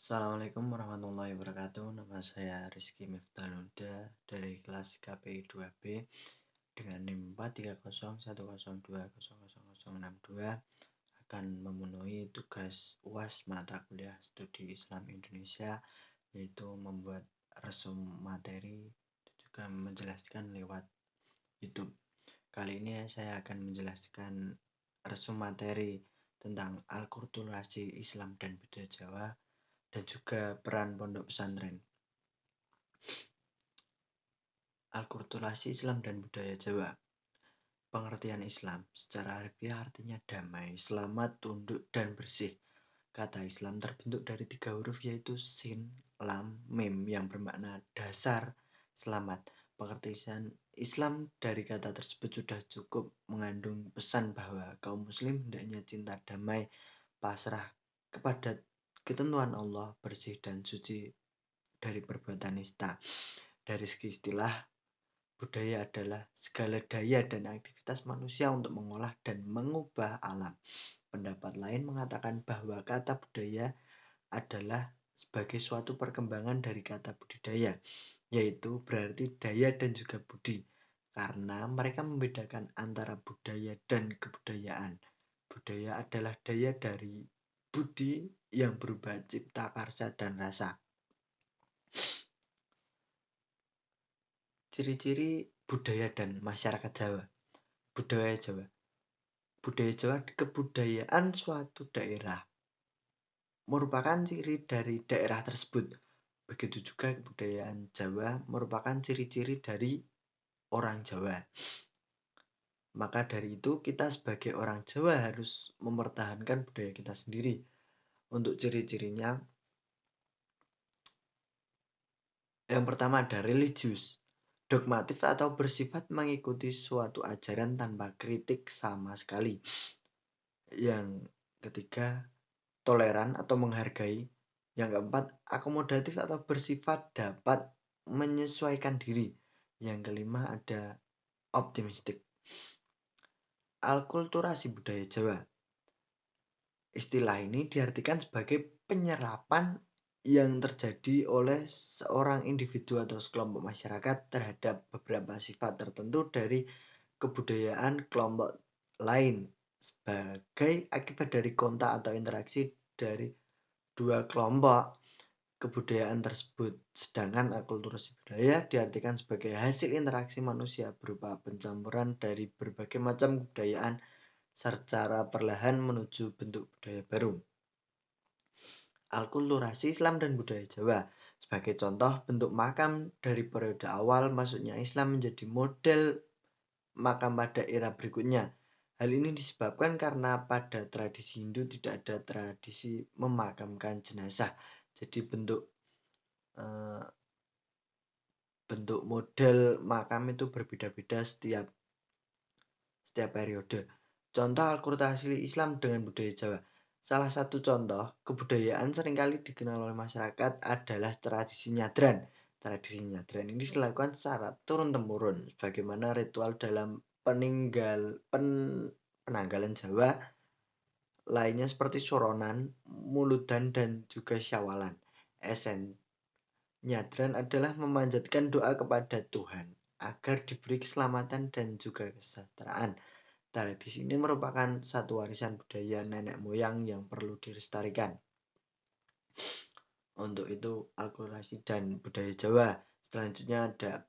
Assalamualaikum warahmatullahi wabarakatuh. Nama saya Rizky Miftahuda dari kelas KPI 2B dengan NIM 43010020062 akan memenuhi tugas UAS mata kuliah studi Islam Indonesia, yaitu membuat resum materi dan juga menjelaskan lewat YouTube. Kali ini saya akan menjelaskan resum materi tentang alkulturasi Islam dan budaya Jawa dan juga peran pondok pesantren. Alkulturasi Islam dan budaya Jawa. Pengertian Islam secara harfiah artinya damai, selamat, tunduk, dan bersih. Kata Islam terbentuk dari 3 huruf yaitu Sin, Lam, Mim yang bermakna dasar, selamat. Pengertian Islam dari kata tersebut sudah cukup mengandung pesan bahwa kaum muslim hendaknya cinta damai, pasrah kepada ketentuan Allah, bersih dan suci dari perbuatan nista. Dari segi istilah, budaya adalah segala daya dan aktivitas manusia untuk mengolah dan mengubah alam. Pendapat lain mengatakan bahwa kata budaya adalah sebagai suatu perkembangan dari kata budidaya, yaitu berarti daya dan juga budi, karena mereka membedakan antara budaya dan kebudayaan. Budaya adalah daya dari budi yang berupa cipta karsa dan rasa. Ciri-ciri budaya dan masyarakat Jawa. Budaya Jawa. Budaya Jawa, kebudayaan suatu daerah merupakan ciri dari daerah tersebut. Begitu juga kebudayaan Jawa merupakan ciri-ciri dari orang Jawa. Maka dari itu kita sebagai orang Jawa harus mempertahankan budaya kita sendiri. Untuk ciri-cirinya, yang pertama ada religius. Dogmatif atau bersifat mengikuti suatu ajaran tanpa kritik sama sekali. Yang ketiga, toleran atau menghargai. Yang keempat, akomodatif atau bersifat dapat menyesuaikan diri. Yang kelima ada optimistik. Alkulturasi budaya Jawa. Istilah ini diartikan sebagai penyerapan yang terjadi oleh seorang individu atau sekelompok masyarakat terhadap beberapa sifat tertentu dari kebudayaan kelompok lain sebagai akibat dari kontak atau interaksi dari dua kelompok kebudayaan tersebut. Sedangkan akulturasi budaya diartikan sebagai hasil interaksi manusia berupa pencampuran dari berbagai macam kebudayaan secara perlahan menuju bentuk budaya baru. Alkulturasi Islam dan budaya Jawa. Sebagai contoh, bentuk makam dari periode awal masuknya Islam menjadi model makam pada era berikutnya. Hal ini disebabkan karena pada tradisi Hindu tidak ada tradisi memakamkan jenazah. Jadi bentuk model makam itu berbeda-beda setiap periode. Contoh alkulturasi Islam dengan budaya Jawa. Salah satu contoh kebudayaan seringkali dikenal oleh masyarakat adalah tradisi nyadran. Tradisi nyadran ini dilakukan secara turun-temurun, bagaimana ritual dalam penanggalan Jawa lainnya seperti soronan, muludan, dan juga syawalan. Esen nyadran adalah memanjatkan doa kepada Tuhan agar diberi keselamatan dan juga kesejahteraan. Tradisi ini merupakan satu warisan budaya nenek moyang yang perlu dilestarikan. Untuk itu, alkulturasi dan budaya Jawa. Selanjutnya ada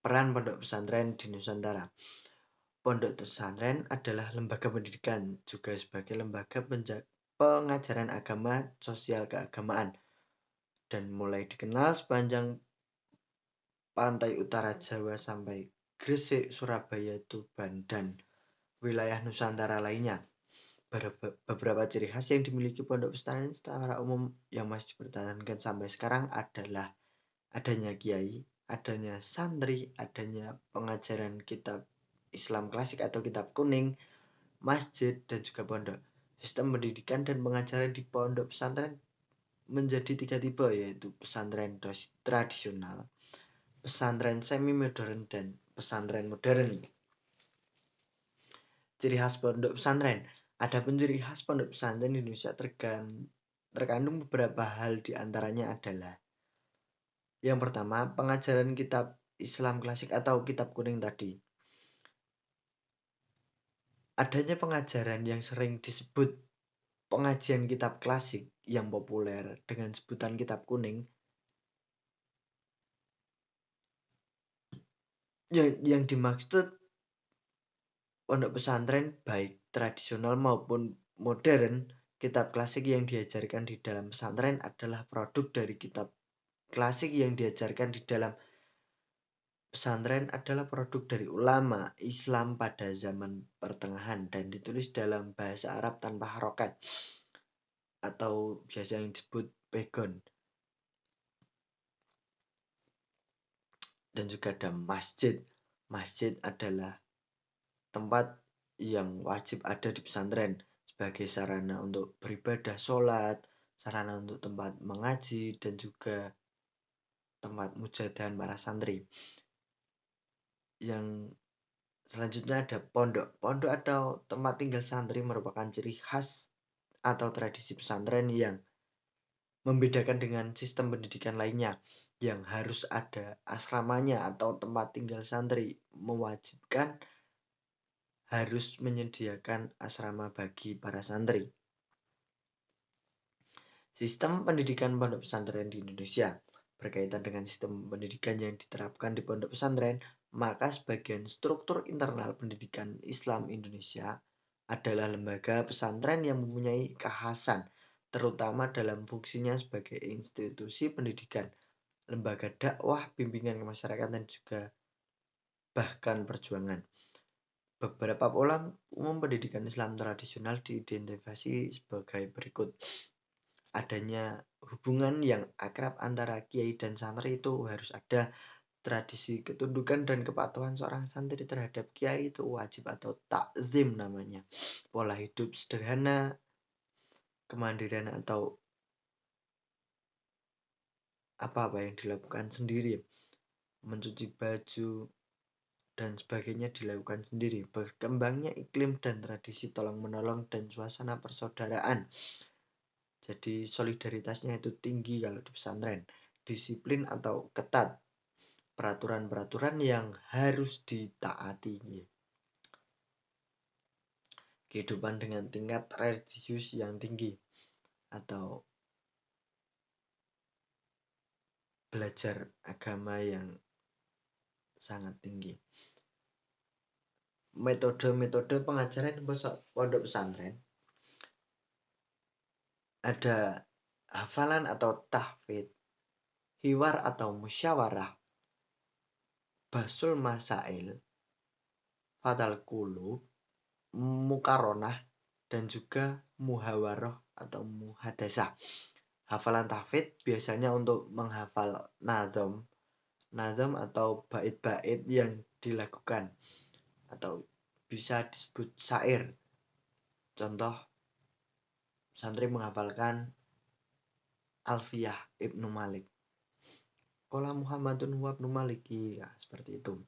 peran pondok pesantren di Nusantara. Pondok pesantren adalah lembaga pendidikan, juga sebagai lembaga pengajaran agama sosial keagamaan, dan mulai dikenal sepanjang pantai utara Jawa sampai Gresik, Surabaya, Tuban, dan wilayah Nusantara lainnya. Beberapa ciri khas yang dimiliki pondok pesantren secara umum yang masih dipertahankan sampai sekarang adalah adanya kiai, adanya santri, adanya pengajaran kitab Islam klasik atau kitab kuning, masjid, dan juga pondok. Sistem pendidikan dan pengajaran di pondok pesantren menjadi 3 tipe, yaitu pesantren tradisional, pesantren semi modern, dan pesantren modern. Ciri khas pondok pesantren. Adapun ciri khas pondok pesantren di Indonesia terkandung beberapa hal, di antaranya adalah yang pertama, pengajaran kitab Islam klasik atau kitab kuning tadi. Adanya pengajaran yang sering disebut pengajian kitab klasik yang populer dengan sebutan kitab kuning, yang dimaksud pondok pesantren baik tradisional maupun modern. Kitab klasik yang diajarkan di dalam pesantren adalah produk dari kitab klasik yang diajarkan di dalam pesantren adalah produk dari ulama Islam pada zaman pertengahan dan ditulis dalam bahasa Arab tanpa harokat atau biasa yang disebut pegon. Dan juga ada masjid. Masjid adalah tempat yang wajib ada di pesantren sebagai sarana untuk beribadah, sholat, sarana untuk tempat mengaji, dan juga tempat mujadahan para santri. Yang selanjutnya ada pondok. Pondok atau tempat tinggal santri merupakan ciri khas atau tradisi pesantren yang membedakan dengan sistem pendidikan lainnya yang harus ada asramanya atau tempat tinggal santri, mewajibkan harus menyediakan asrama bagi para santri. Sistem pendidikan pondok pesantren di Indonesia berkaitan dengan sistem pendidikan yang diterapkan di pondok pesantren, maka sebagian struktur internal pendidikan Islam Indonesia adalah lembaga pesantren yang mempunyai kekhasan, terutama dalam fungsinya sebagai institusi pendidikan, lembaga dakwah, bimbingan ke masyarakat, dan juga bahkan perjuangan. Beberapa pola umum pendidikan Islam tradisional diidentifikasi sebagai berikut. Adanya hubungan yang akrab antara kiai dan santri itu harus ada. Tradisi ketundukan dan kepatuhan seorang santri terhadap kiai itu wajib atau takzim namanya. Pola hidup sederhana, kemandirian atau apa-apa yang dilakukan sendiri, mencuci baju dan sebagainya dilakukan sendiri. Berkembangnya iklim dan tradisi tolong menolong dan suasana persaudaraan, jadi solidaritasnya itu tinggi kalau di pesantren. Disiplin atau ketat, peraturan-peraturan yang harus ditaati. Kehidupan dengan tingkat religius yang tinggi atau belajar agama yang sangat tinggi. Metode-metode pengajaran pondok pesantren ada hafalan atau tahfidz, hiwar atau musyawarah, basul masail, fatal qulub, mukaronah, dan juga muhawarah atau muhadasah. Hafalan tahfidz biasanya untuk menghafal nazam atau bait-bait yang dilakukan atau bisa disebut syair. Contoh, santri menghafalkan Alfiyah Ibnu Malik. Qala Muhammadun huwa Ibnu Malik, ya, seperti itu.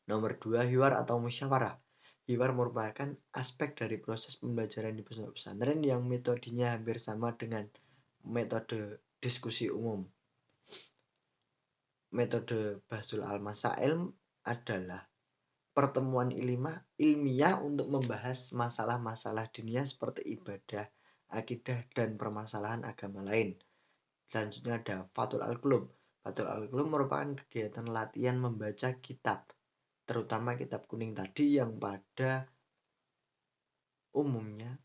Nomor 2, hiwar atau musyawarah. Hiwar merupakan aspek dari proses pembelajaran di pesantren yang metodenya hampir sama dengan metode diskusi umum. Metode Bahsul al-Masail adalah pertemuan ilmiah untuk membahas masalah-masalah dunia seperti ibadah, akidah, dan permasalahan agama lain. Selanjutnya ada Fathul Al-Qulub. Fathul Al-Qulub merupakan kegiatan latihan membaca kitab, terutama kitab kuning tadi yang pada umumnya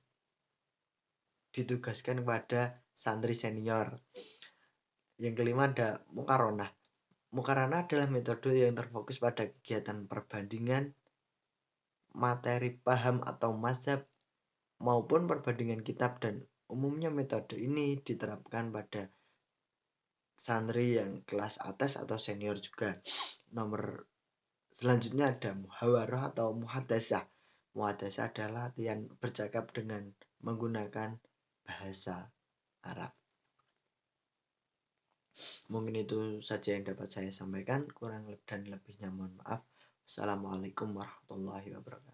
ditugaskan kepada santri senior. Yang kelima ada Mukaronah. Mukaronah adalah metode yang terfokus pada kegiatan perbandingan materi paham atau mazhab maupun perbandingan kitab, dan umumnya metode ini diterapkan pada santri yang kelas atas atau senior juga. Nomor selanjutnya ada muhawarah atau muhadasah. Muhadasah adalah latihan bercakap dengan menggunakan bahasa Arab. Mungkin itu saja yang dapat saya sampaikan, kurang dan lebihnya mohon maaf. Wassalamualaikum warahmatullahi wabarakatuh.